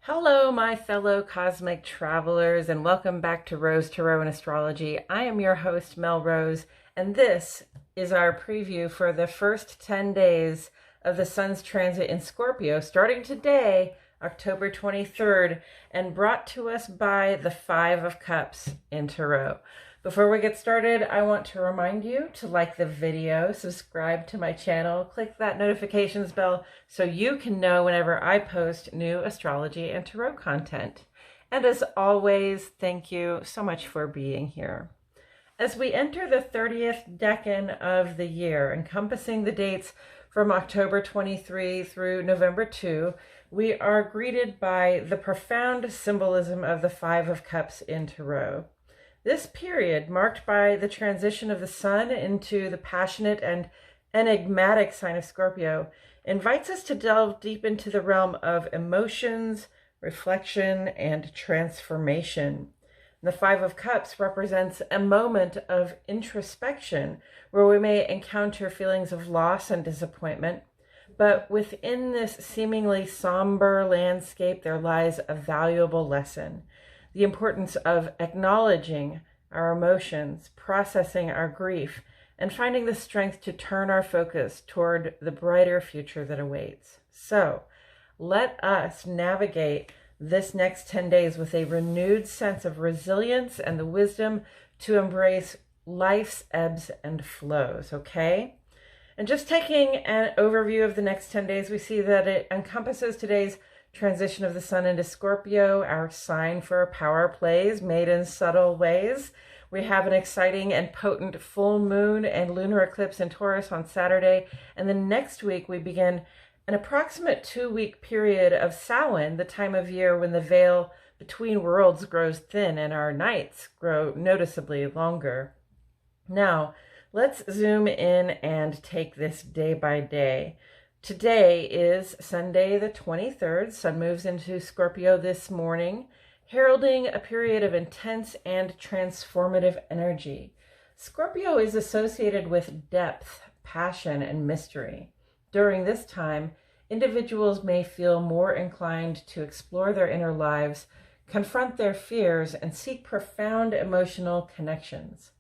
Hello, my fellow cosmic travelers, and welcome back to Rose Tarot and Astrology. I am your host, Mel Rose, and this is our preview for the first 10 days of the Sun's transit in Scorpio, starting today, October 23rd, and brought to us by the Five of Cups in Tarot. Before we get started, I want to remind you to like the video, subscribe to my channel, click that notifications bell so you can know whenever I post new astrology and tarot content. And as always, thank you so much for being here. As we enter the 30th decan of the year, encompassing the dates from October 23 through November 2, we are greeted by the profound symbolism of the Five of Cups in Tarot. This period, marked by the transition of the sun into the passionate and enigmatic sign of Scorpio, invites us to delve deep into the realm of emotions, reflection, and transformation. The Five of Cups represents a moment of introspection where we may encounter feelings of loss and disappointment, but within this seemingly somber landscape there lies a valuable lesson. The importance of acknowledging our emotions, processing our grief, and finding the strength to turn our focus toward the brighter future that awaits. So, let us navigate this next 10 days with a renewed sense of resilience and the wisdom to embrace life's ebbs and flows, okay? And just taking an overview of the next 10 days, we see that it encompasses today's transition of the sun into Scorpio, our sign for power plays made in subtle ways. We have an exciting and potent full moon and lunar eclipse in Taurus on Saturday. And then next week we begin an approximate 2-week period of Samhain, the time of year when the veil between worlds grows thin and our nights grow noticeably longer. Now, let's zoom in and take this day by day. Today is Sunday the 23rd. Sun moves into Scorpio this morning, heralding a period of intense and transformative energy. Scorpio is associated with depth, passion, and mystery. During this time, individuals may feel more inclined to explore their inner lives, confront their fears, and seek profound emotional connections.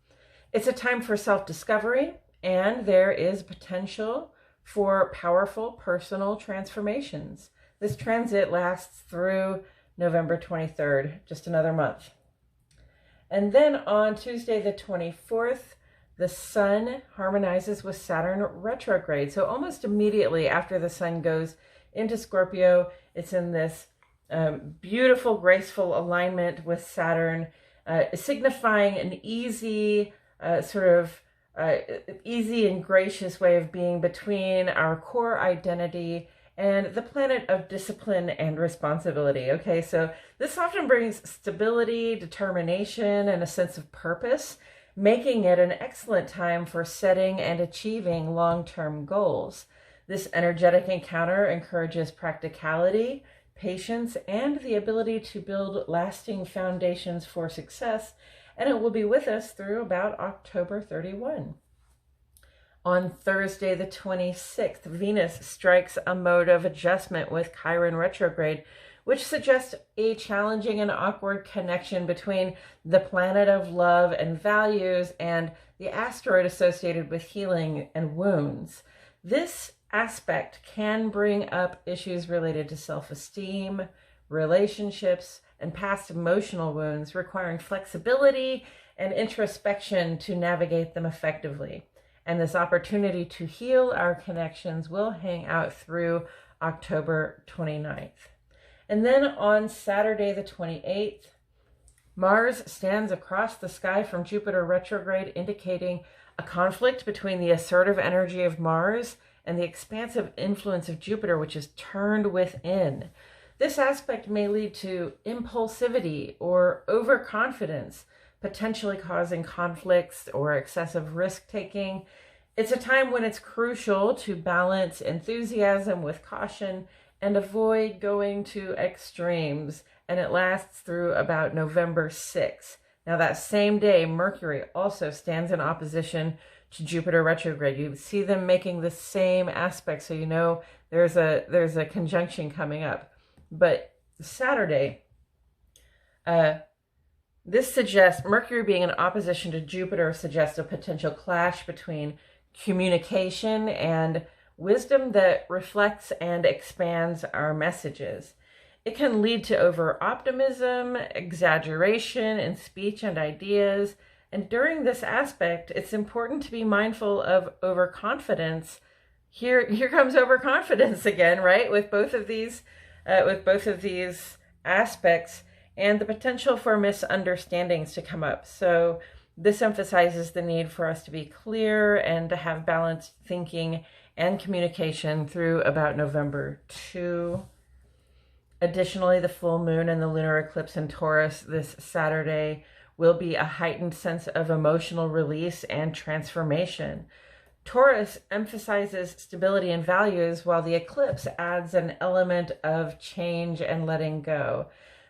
It's a time for self-discovery, and there is potential for powerful personal transformations. This transit lasts through November 23rd, just another month. And then on Tuesday the 24th, the sun harmonizes with Saturn retrograde. So almost immediately after the sun goes into Scorpio, it's in this beautiful, graceful alignment with Saturn, signifying an easy easy and gracious way of being between our core identity and the planet of discipline and responsibility. Okay, so this often brings stability, determination, and a sense of purpose, making it an excellent time for setting and achieving long-term goals. This energetic encounter encourages practicality, patience, and the ability to build lasting foundations for success, and it will be with us through about October 31. On Thursday the 26th, Venus strikes a mode of adjustment with Chiron retrograde, which suggests a challenging and awkward connection between the planet of love and values and the asteroid associated with healing and wounds. This aspect can bring up issues related to self-esteem, relationships, and past emotional wounds, requiring flexibility and introspection to navigate them effectively. And this opportunity to heal our connections will hang out through October 29th. And then on Saturday the 28th, Mars stands across the sky from Jupiter retrograde, indicating a conflict between the assertive energy of Mars and the expansive influence of Jupiter, which is turned within. This aspect may lead to impulsivity or overconfidence, potentially causing conflicts or excessive risk-taking. It's a time when it's crucial to balance enthusiasm with caution and avoid going to extremes, and it lasts through about November 6th. Now, that same day, Mercury also stands in opposition to Jupiter retrograde. You see them making the same aspect, so you know there's a conjunction coming up. But Saturday, this suggests Mercury being in opposition to Jupiter suggests a potential clash between communication and wisdom that reflects and expands our messages. It can lead to over-optimism, exaggeration in speech and ideas. And during this aspect, it's important to be mindful of overconfidence. Here comes overconfidence again, right? With both of these aspects, and the potential for misunderstandings to come up. So this emphasizes the need for us to be clear and to have balanced thinking and communication through about November 2. Additionally, the full moon and the lunar eclipse in Taurus this Saturday will be a heightened sense of emotional release and transformation. Taurus emphasizes stability and values, while the eclipse adds an element of change and letting go.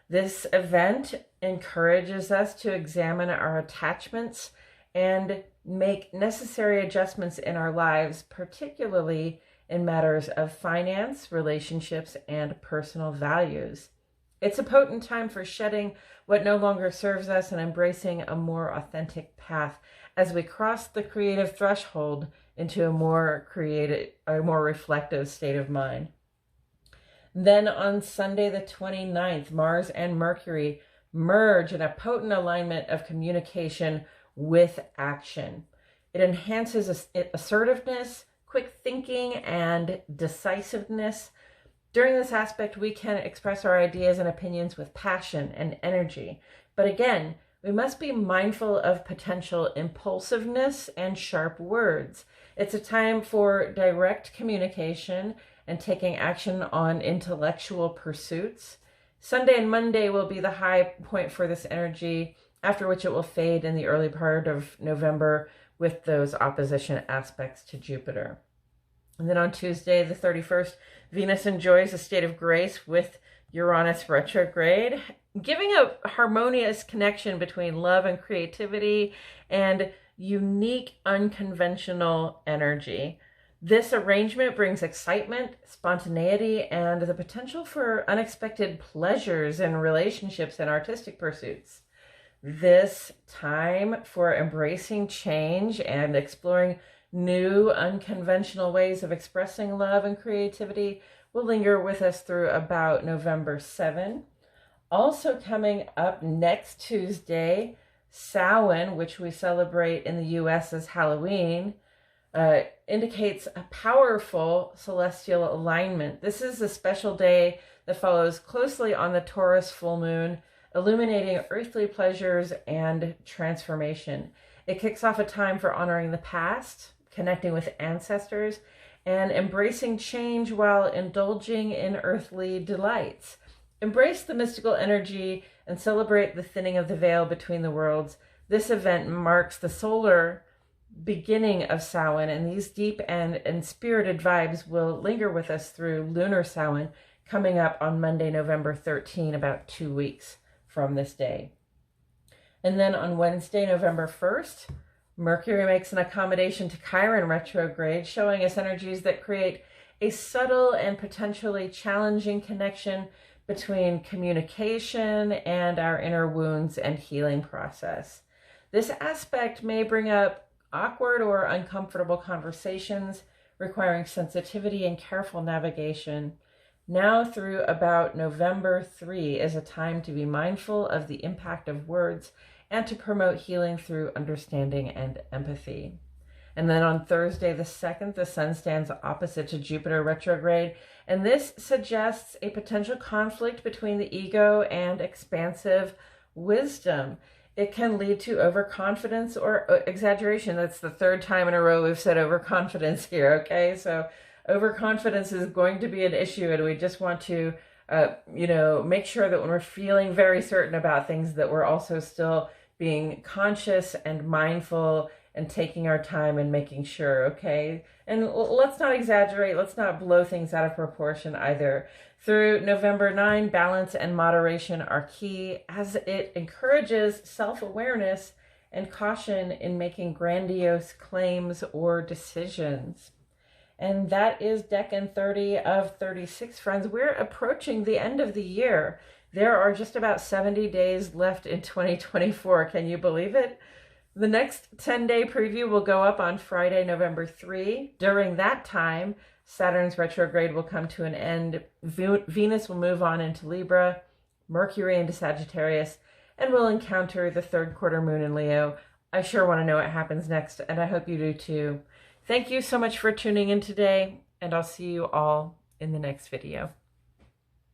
This event encourages us to examine our attachments and make necessary adjustments in our lives, particularly in matters of finance, relationships, and personal values. It's a potent time for shedding what no longer serves us and embracing a more authentic path as we cross the creative threshold into a more reflective state of mind. Then on Sunday the 29th, Mars and Mercury merge in a potent alignment of communication with action. It enhances assertiveness, quick thinking, and decisiveness. During this aspect, we can express our ideas and opinions with passion and energy. But again, we must be mindful of potential impulsiveness and sharp words. It's a time for direct communication and taking action on intellectual pursuits. Sunday and Monday will be the high point for this energy, after which it will fade in the early part of November with those opposition aspects to Jupiter. And then on Tuesday, the 31st, Venus enjoys a state of grace with Uranus retrograde, giving a harmonious connection between love and creativity and unique, unconventional energy. This arrangement brings excitement, spontaneity, and the potential for unexpected pleasures in relationships and artistic pursuits. This time for embracing change and exploring new, unconventional ways of expressing love and creativity will linger with us through about November 7. Also coming up next Tuesday, Samhain, which we celebrate in the U.S. as Halloween, indicates a powerful celestial alignment. This is a special day that follows closely on the Taurus full moon, illuminating earthly pleasures and transformation. It kicks off a time for honoring the past, connecting with ancestors, and embracing change while indulging in earthly delights. Embrace the mystical energy and celebrate the thinning of the veil between the worlds. This event marks the solar beginning of Samhain, and these deep and spirited vibes will linger with us through lunar Samhain, coming up on Monday, November 13, about 2 weeks from this day. And then on Wednesday, November 1st, Mercury makes an accommodation to Chiron retrograde, showing us energies that create a subtle and potentially challenging connection between communication and our inner wounds and healing process. This aspect may bring up awkward or uncomfortable conversations requiring sensitivity and careful navigation. Now through about November 3 is a time to be mindful of the impact of words and to promote healing through understanding and empathy. And then on Thursday the 2nd, the sun stands opposite to Jupiter retrograde, and this suggests a potential conflict between the ego and expansive wisdom. It can lead to overconfidence or exaggeration. That's the third time in a row we've said overconfidence here, okay? So overconfidence is going to be an issue, and we just want to, make sure that when we're feeling very certain about things, that we're also still being conscious and mindful and taking our time and making sure, okay? And let's not exaggerate. Let's not blow things out of proportion either. Through November 9, balance and moderation are key, as it encourages self-awareness and caution in making grandiose claims or decisions. And that is Decan 30 of 36, friends. We're approaching the end of the year. There are just about 70 days left in 2024. Can you believe it? The next 10-day preview will go up on Friday, November 3. During that time, Saturn's retrograde will come to an end. Venus will move on into Libra, Mercury into Sagittarius, and we'll encounter the third quarter moon in Leo. I sure want to know what happens next, and I hope you do too. Thank you so much for tuning in today, and I'll see you all in the next video.